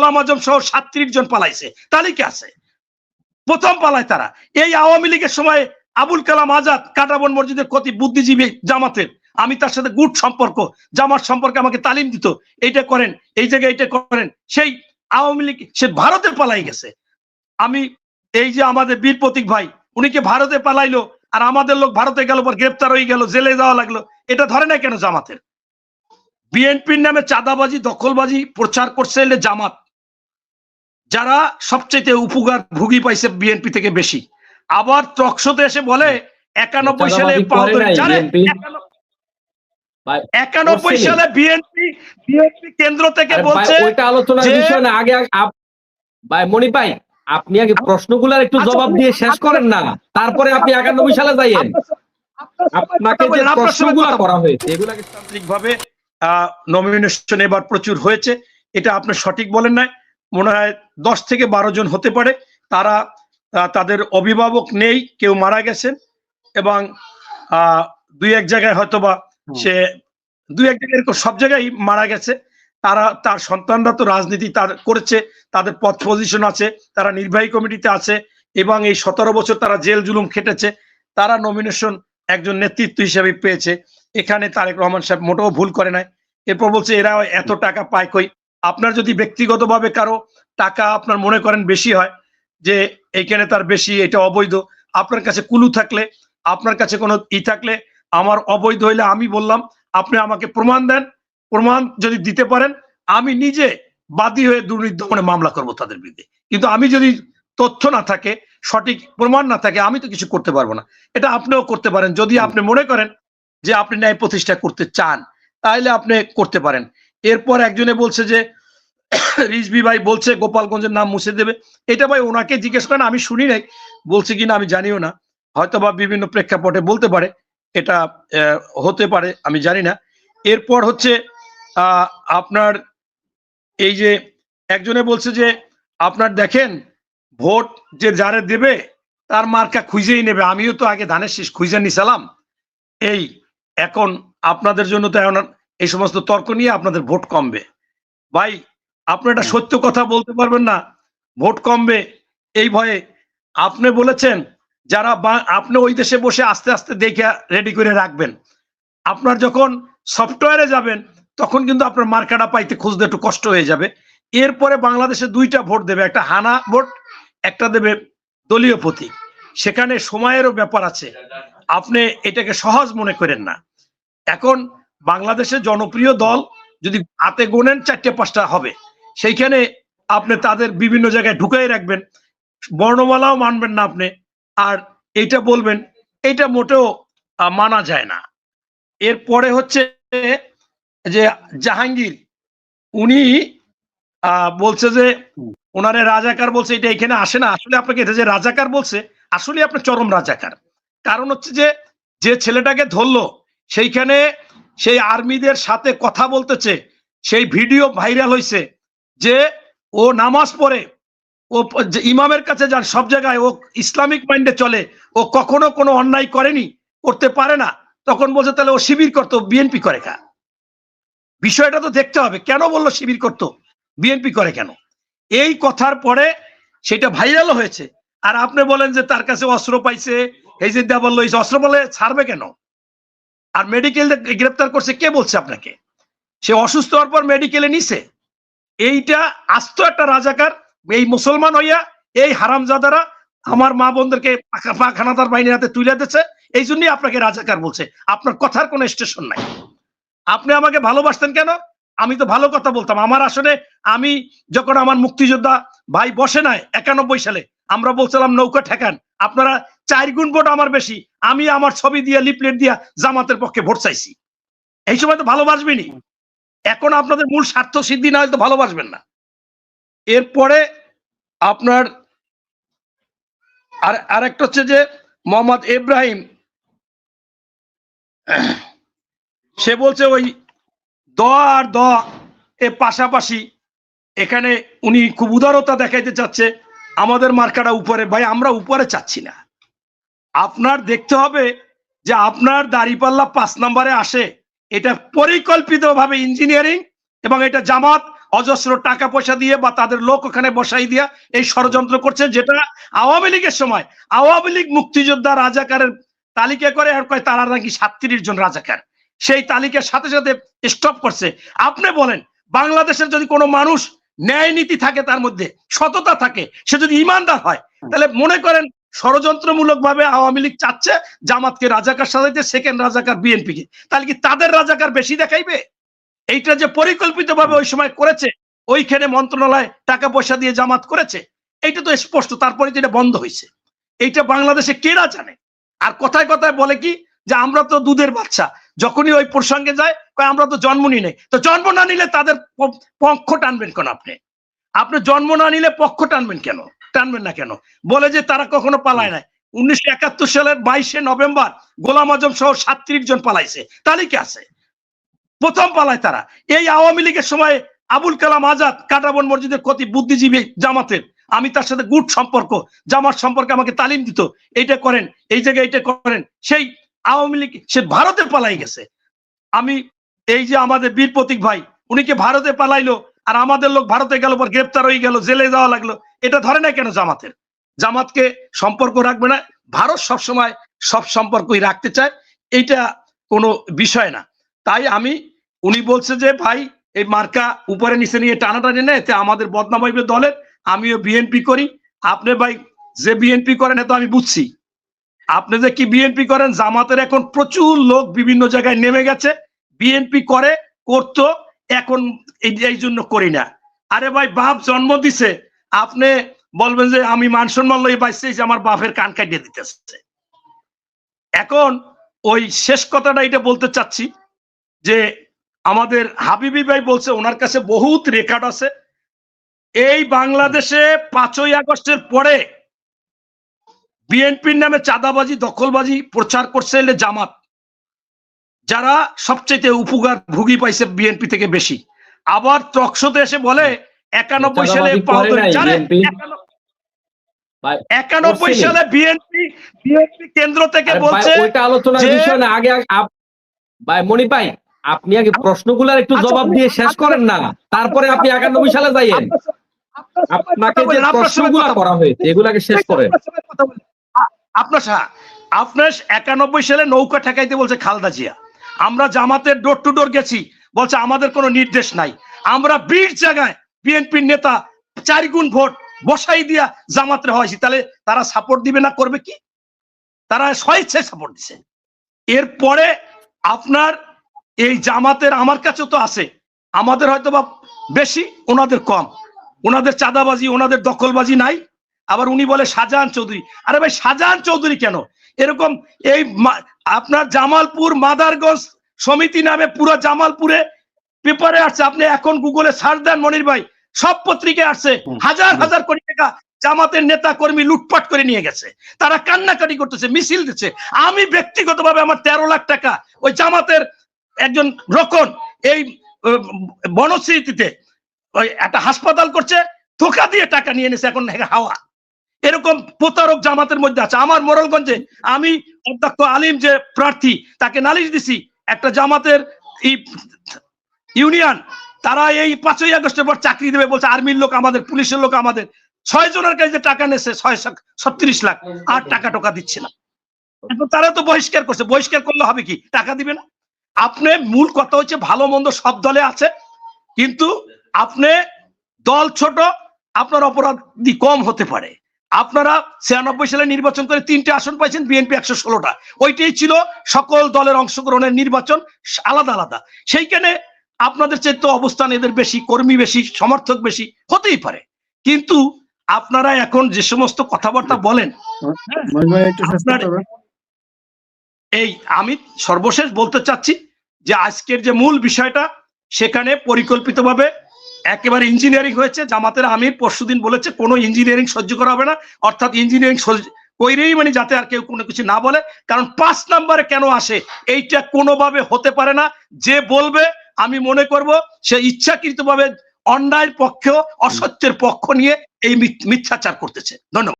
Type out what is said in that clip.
গোলাম আজম সহ 37 জন পালাইছে, তালিকা আছে, প্রথম পালায় তারা। এই আওয়ামী লীগের সময় আবুল কালাম আজাদ কাটাবন মসজিদের খতিব, বুদ্ধিজীবী জামাতের, আমি তার সাথে গুড সম্পর্ক, জামাত সম্পর্কে আমাকে তালিম দিত, এইটা করেন, এই জায়গায় এইটা করেন। সেই আওয়ামী লীগ সে ভারতে পালাই গেছে। আমি এই যে আমাদের বীর প্রতীক ভাই, উনিকে ভারতে পালাইলো, আর আমাদের লোক ভারতে গেল, পর গ্রেপ্তার হয়ে গেল, জেলে যাওয়া লাগলো, এটা ধরে না কেন জামাতের? বিএনপির নামে চাঁদাবাজি, দখলবাজি প্রচার করছে জামাত, যারা সবচেয়ে উপকার ভুগি পাইছে বিএনপি থেকে বেশি। আবার টকশোতে এসে বলে 91 সালে 91 সালে বিএনপি কেন্দ্র থেকে বলছে ওইটা আলোচনার বিষয় না। আগে ভাই মনির ভাই, আপনি আগে প্রশ্নগুলোর একটু জবাব দিয়ে শেষ করেন না, তারপরে আপনি 91 সালে যাইয়েন। আপনাকে যে প্রশ্নগুলো করা হয়েছে এগুলাকে তান্ত্রিকভাবে নমিনেশন এবার প্রচুর হয়েছে, এটা আপনি সঠিক বলেন নাই। মনে হয় 10 থেকে 12 জন হতে পারে, তারা তাদের অভিভাবক নেই, কেউ মারা গেছেন, এবং 2-1 জায়গায় হয়তোবা সে 2-1 জায়গায় সব জায়গায় মারা গেছে। তার সন্তানরা তো রাজনীতি তার করেছে, তাদের পদ পজিশন আছে, তারা নির্বাহী কমিটিতে আছে, এবং এই 17 বছর তারা জেল জুলুম খেটেছে, তারা নমিনেশন একজন নেতৃত্ব হিসেবে পেয়েছে। এখানে তারেক রহমান সাহেব মোটেও ভুল করে নাই। এরপর বলছে এরা এত টাকা পায় কই। আপনার যদি ব্যক্তিগতভাবে কারো টাকা আপনার মনে করেন বেশি হয়, যে এইখানে তার বেশি, এটা অবৈধ, আপনার কাছে কুলু থাকলে, আপনার কাছে কোনো থাকলে, আমার অবৈধ হইলে আমি বললাম আপনি আমাকে প্রমাণ দেন, প্রমাণ যদি দিতে পারেন আমি নিজে বাদী হয়ে দুর্নীতি দমনে মামলা করব তাদের বিরুদ্ধে। কিন্তু আমি যদি তথ্য না থাকে, সঠিক প্রমাণ না থাকে, আমি তো কিছু করতে পারবো না। এটা আপনিও করতে পারেন, যদি আপনি মনে করেন যে আপনি ন্যায় প্রতিষ্ঠা করতে চান, তাহলে আপনি করতে পারেন। এরপর একজনে বলছে যে রিজভি ভাই বলছে গোপালগঞ্জের নাম মুছে দেবে, এটা ভাই ওনাকে জিজ্ঞেস করেন, আমি শুনি নাই, বলছে কিনা আমি জানিও না, হয়তোবা বিভিন্ন প্রেক্ষাপটে বলতে পারে, এটা হতে পারে, আমি জানি না। এরপর হচ্ছে আপনার এই যে একজনে বলছে যে আপনার দেখেন ভোট যে যারে দেবে তার মার্কা খুঁজেই নেবে, আমিও তো আগে ধানের শীষ খুঁজে নিছিলাম, এই এখন আপনাদের জন্য তো এখন এই সমস্ত তর্ক নিয়ে আপনাদের ভোট কমবে। ভাই আপনি একটা সত্য কথা বলতে পারবেন না, ভোট কমবে এই ভয়ে? আপনি বলেছেন যারা আপনি ওই দেশে বসে আস্তে আস্তে দেখে রেডি করে রাখবেন, আপনার যখন সফটওয়্যারে যাবেন তখন কিন্তু আপনার মার্কাটা পাইতে খুঁজতে একটু কষ্ট হয়ে যাবে। এরপরে বাংলাদেশে 2টা ভোট দেবে, একটা হানা ভোট, একটা দেবে দলীয় প্রতীক, সেখানে সময়েরও ব্যাপার আছে, আপনি এটাকে সহজ মনে করেন না। এখন বাংলাদেশের জনপ্রিয় দল যদি হাতে গোনেন 4-5টা হবে, সেইখানে আপনি তাদের বিভিন্ন জায়গায় ঢুকাই রাখবেন, বর্ণমালাও মানবেন না আপনি, আর এইটা বলবেন, এইটা মোটেও মানা যায় না। এরপরে হচ্ছে যে জাহাঙ্গীর, উনি বলছে যে ওনারে রাজাকার বলছে, এটা এখানে আসে না। আসলে আপনাকে এটা যে রাজাকার বলছে, আসলে আপনি চরম রাজাকার। কারণ হচ্ছে যে যে ছেলেটাকে ধরলো সেইখানে সেই আর্মিদের সাথে কথা বলতেছে, সেই ভিডিও ভাইরাল হয়েছে, যে ও নামাজ পড়ে, ও ইমামের কাছে যান, সব জায়গায় ও ইসলামিক মাইন্ডে চলে, ও কখনো কোনো অন্যায় করেনি, করতে পারে না, তখন বলছে তাহলে ও শিবির করতো, বিএনপি করে কা? বিষয়টা তো দেখতে হবে, কেন বললো শিবির করতো, বিএনপি করে কেন? এই কথার পরে সেটা ভাইরালও হয়েছে। আর আপনি বলেন যে তার কাছে অস্ত্র পাইছে, এই যে বললো অস্ত্র বলে ছাড়বে কেন? আর মেডিকেল গ্রেপ্তার করছে কে বলছে আপনাকে? সে অসুস্থ হওয়ার পর মেডিকেলে নিছে। এইটা আস্ত একটা রাজাকার, এই মুসলমান হইয়া এই হারামজাদারা আমার মা বোনদেরকে খানাদার বাহিনীর হাতে তুলে দিচ্ছে, এই জন্যই আপনাকে রাজাকার বলছে। আপনার কথার কোনো স্টেশন নাই। আপনি আমাকে ভালোবাসতেন কেন? আমি তো ভালো কথা বলতাম। আমার আসলে আমি যখন আমার মুক্তিযোদ্ধা ভাই বসে নাই 91 সালে, আমরা বলছিলাম নৌকা ঠেকান, আপনারা 4 গুণ ভোট আমার বেশি, আমি আমার ছবি দিয়ে লিফলেট দিয়া জামাতের পক্ষে ভোট চাইছি। এই সময় তো ভালোবাসবেনি, এখন আপনাদের মূল স্বার্থ সিদ্ধি না হলে তো ভালোবাসবেন না। এরপরে আপনার আরেকটা হচ্ছে যে মোহাম্মদ ইব্রাহিম, সে বলছে ওই দ আর দ এর পাশাপাশি, এখানে উনি খুব উদারতা দেখাইতে চাচ্ছে, আমাদের মার্কাটা উপরে। ভাই আমরা উপরে চাচ্ছি না, আপনার দেখতে হবে যে আপনার দাঁড়িপাল্লা 5 নম্বরে আসে, এটা পরিকল্পিতভাবে ইঞ্জিনিয়ারিং, এবং এটা জামাত অজস্র টাকা পয়সা দিয়ে বা তাদের লোক ওখানে বসাই দিয়া এই ষড়যন্ত্র করছে, যেটা আওয়ামী লীগের সময় আওয়ামী লীগ মুক্তিযোদ্ধা রাজাকারের তালিকা করে আর কয় তারা নাকি 37 জন রাজাকার, সেই তালিকার সাথে সাথে স্টপ করছে। আপনি বলেন, বাংলাদেশের যদি কোনো মানুষ ন্যায় নীতি থাকে, তার মধ্যে সততা থাকে, সে যদি ইমানদার হয়, তাহলে মনে করেন ষড়যন্ত্রমূলক ভাবে আওয়ামী লীগ চাচ্ছে জামাতকে রাজাকার সাজাইতে, সেকেন্ড রাজাকার বিএনপি কে, তাহলে কি তাদের রাজাকার বেশি দেখাইবে? এইটা যে পরিকল্পিত ভাবে ওই সময় করেছে, ওইখানে মন্ত্রণালয় টাকা পয়সা দিয়ে জামাত করেছে, এইটা তো স্পষ্ট। তারপরে যেটা বন্ধ হয়েছে, এইটা বাংলাদেশে কেরা জানে? আর কথায় কথায় বলে কি যে আমরা তো দুধের বাচ্চা, যখনই ওই প্রসঙ্গে যায় আমরা তো জন্ম নিই নাই। তো জন্ম না নিলে তাদের পক্ষ টানবেন কেন? আপনি জন্ম না নিলে পক্ষ টানবেন কেন? টানবেন না কেন? বলে যে তারা কখনো পালায় নাই। 1971 সালের 22শে নভেম্বর গোলাম আজম সহ 37 জন পালাইছে, তালিকা আছে। প্রথম পালায় তারা। এই আওয়ামী লীগের সময় আবুল কালাম আজাদ কাটাবন মসজিদের খতিব, বুদ্ধিজীবী জামাতের, আমি তার সাথে গুড সম্পর্ক, জামাত সম্পর্কে আমাকে তালিম দিত, এইটা করেন, এই জায়গায় এইটা করেন। সেই আওয়ামী লীগ সে ভারতে পালাই গেছে। আমি এই যে আমাদের বীর প্রতীক ভাই, উনিকে ভারতে পালাইলো, আর আমাদের লোক ভারতে গেল, পর গ্রেপ্তার হয়ে গেল, জেলে যাওয়া লাগলো। এটা ধরে না কেন জামাতের? জামাতকে সম্পর্ক রাখবে না। ভারত সবসময় সব সম্পর্কই রাখতে চায়, এইটা কোনো বিষয় না। তাই উনি বলছে যে ভাই এই মার্কা উপরে নিচে নিয়ে টানাটানি নেয়, এতে আমাদের বদনাম হইবে দলের। আমিও বিএনপি করি। আপনি ভাই যে বিএনপি করেন এত আমি বুঝছি, আপনি যে কি বিএনপি করেন, জামাতের এখন প্রচুর লোক বিভিন্ন জায়গায় নেমে গেছে, বিএনপি করতো, এখন এই জন্য করি না। আরে ভাই, বাপ জন্ম দিছে, আপনি বলবেন যে আমি মান সম্মান লই বাইছে, যে আমার বাপের কান কাটিয়ে দিতেছে। এখন ওই শেষ কথাটা এটা বলতে চাচ্ছি যে আমাদের হাবিবি ভাই বলছে ওনার কাছে বহুত রেকর্ড আছে। এই বাংলাদেশে 5ই আগস্টের পরে বিএনপির নামে চাঁদাবাজি, দখলবাজি প্রচার করছে জামাত, যারা সবচেয়ে উপকার ভুগি পাইছে বিএনপি থেকে বেশি। আবার টকশোতে এসে বলে 91 সালে 91 সালে বিএনপি কেন্দ্র থেকে বলছে। ওইটা আলোচনার বিষয় না। আগে ভাই মনি ভাই, আপনি আগে প্রশ্নগুলোর একটু জবাব দিয়ে শেষ করেন না, তারপরে আপনি 91 সালে যাইয়েন। আপনাকে যে প্রশ্নগুলো করা হয়েছে এগুলাকে শেষ করেন। আপনার 91 সালে নৌকা ঠেকাইতে বলছে খালেদা জিয়া। আমরা জামাতের ডোর টু ডোর গেছি, বলছে আমাদের কোনো নির্দেশ নাই। আমরা 20 জায়গায় বিএনপির নেতা 4 গুণ ভোট বসাই দিয়া জামাতের হয়েছি, তাহলে তারা সাপোর্ট দিবে না? করবে কি? তারা স্বেচ্ছায় সাপোর্ট দিছে। এরপরে আপনার এই জামাতের আমার কাছে তো আছে, আমাদের হয়তো বা বেশি, ওনাদের কম। ওনাদের চাঁদাবাজি, ওনাদের দখলবাজি নাই। আবার উনি বলে শাহজাহান চৌধুরী। আরে ভাই, শাহজাহান চৌধুরী কেন? এরকম এই আপনার জামালপুর মাদারগঞ্জ সমিতি নামে পুরো জামালপুরে পেপারে আসছে। আপনি এখন গুগলে সার্চ দেন মনির ভাই, সব পত্রিকায় আসছে। হাজার হাজার কোটি টাকা জামাতের নেতা কর্মী লুটপাট করে নিয়ে গেছে। তারা কান্নাকাটি করতেছে, মিছিল দিচ্ছে। আমি ব্যক্তিগতভাবে আমার 13 লাখ টাকা ওই জামাতের একজন রকন এই বনশ্রীতে ওই একটা হাসপাতাল করছে, ধোকা দিয়ে টাকা নিয়ে নিয়েছে, এখন হাওয়া। এরকম প্রতারক জামাতের মধ্যে আছে। আমার মোরালগঞ্জে আমি অধ্যক্ষ আলিম যে প্রার্থী, তাকে নালিশ দিছি। একটা জামাতের ইউনিয়ন, তারা এই 5ই আগস্টের পর চাকরি দেবে বলছে, আর্মির লোক আমাদের, পুলিশের লোক আমাদের। 6 জনের কাছে টাকা নিয়েছে 36 লাখ, আর টাকা দিচ্ছে না। এখন তারা তো বহিষ্কার করছে। বহিষ্কার করলে হবে কি? টাকা দিবে না। আপনি মূল কথা হচ্ছে ভালো মন্দ সব দলে আছে, কিন্তু আপনি দল ছোট, আপনার অপরাধী কম হতে পারে। আপনারা 96 সালে নির্বাচন করে 3টে আসন পাইছেন, বিএনপি 116টা। ওইটাই ছিল সকল দলের অংশগ্রহণের নির্বাচন, আলাদা আলাদা। সেইখানে আপনাদের চাইতে অবস্থান এদের বেশি, কর্মী বেশি, সমর্থক বেশি, হতেই পারে। কিন্তু আপনারা এখন যে সমস্ত কথাবার্তা বলেন, এই আমি সর্বশেষ বলতে চাচ্ছি যে আজকের যে মূল বিষয়টা, সেখানে পরিকল্পিতভাবে একেবারে ইঞ্জিনিয়ারিং হয়েছে। জামাতের আমির পরশুদিন বলেছে কোনো ইঞ্জিনিয়ারিং সহ্য করা হবে না, অর্থাৎ ইঞ্জিনিয়ারিং কইরেই মানে যাতে আর কেউ কোনো কিছু না বলে। কারণ 5 নম্বরে কেন আসে, এইটা কোনোভাবে হতে পারে না। যে বলবে, আমি মনে করব সে ইচ্ছাকৃতভাবে অন্যায়ের পক্ষেও অসত্যের পক্ষ নিয়ে এই মিথ্যাচার করতেছে। ধন্যবাদ।